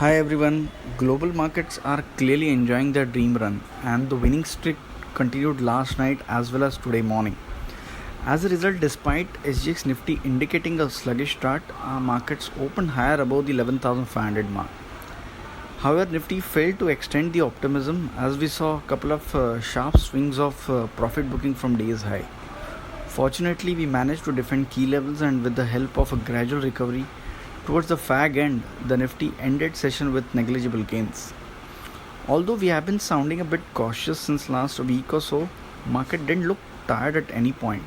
Hi everyone. Global markets are clearly enjoying their dream run, and the winning streak continued last night as well as today morning. As a result, despite SGX Nifty indicating a sluggish start, our markets opened higher above the 11,500 mark. However, Nifty failed to extend the optimism as we saw a couple of sharp swings of profit booking from day's high. Fortunately, we managed to defend key levels, and with the help of a gradual recovery towards the fag end, the Nifty ended session with negligible gains. Although we have been sounding a bit cautious since last week or so, market didn't look tired at any point.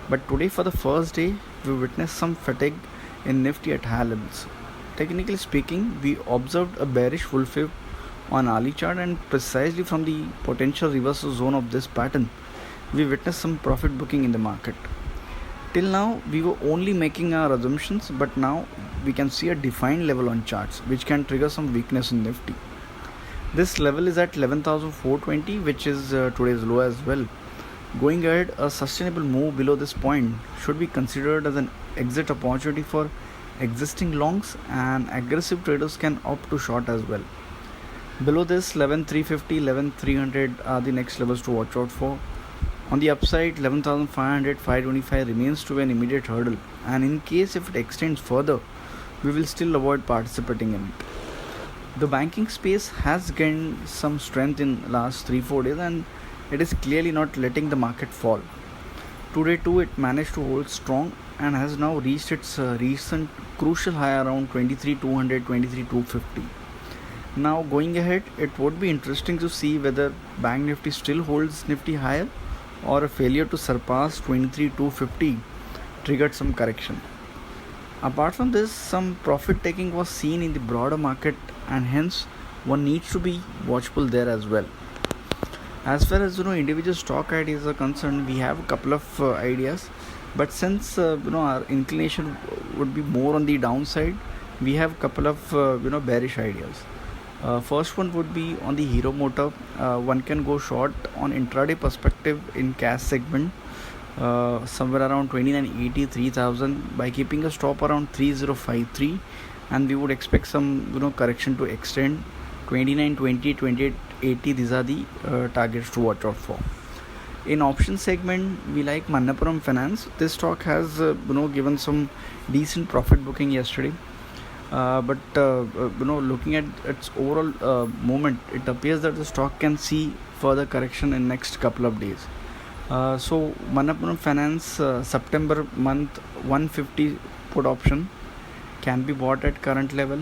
But today, for the first day, we witnessed some fatigue in Nifty at high levels. Technically speaking, we observed a bearish full flip on hourly chart, and precisely from the potential reversal zone of this pattern, we witnessed some profit booking in the market. Till now, we were only making our assumptions, but now we can see a defined level on charts which can trigger some weakness in Nifty. This level is at 11,420, which is today's low as well. Going ahead, a sustainable move below this point should be considered as an exit opportunity for existing longs, and aggressive traders can opt to short as well. Below this, 11,350, 11,300 are the next levels to watch out for. On the upside, 11,500, 525 remains to be an immediate hurdle, and in case if it extends further, we will still avoid participating in it. The banking space has gained some strength in last 3-4 days, and it is clearly not letting the market fall. Today too, it managed to hold strong and has now reached its recent crucial high around 23,200, 23,250. Now going ahead, it would be interesting to see whether Bank Nifty still holds Nifty higher, or a failure to surpass 23,250 triggered some correction. Apart from this, some profit taking was seen in the broader market, and hence one needs to be watchful there as well. As far as individual stock ideas are concerned, we have a couple of ideas, but since our inclination would be more on the downside, we have a couple of bearish ideas. First one would be on the Hero Motor. One can go short on intraday perspective in cash segment somewhere around 29.83,000 by keeping a stop around 3053, and we would expect some correction to extend 29.20, 28.80. These are the targets to watch out for. In option segment, we like Manappuram Finance. This stock has given some decent profit booking yesterday. But looking at its overall movement, it appears that the stock can see further correction in next couple of days. So Manappuram Finance September month 150 put option can be bought at current level,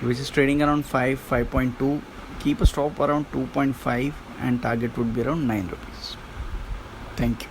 which is trading around 5.2. Keep a stop around 2.5, and target would be around 9 rupees. Thank you.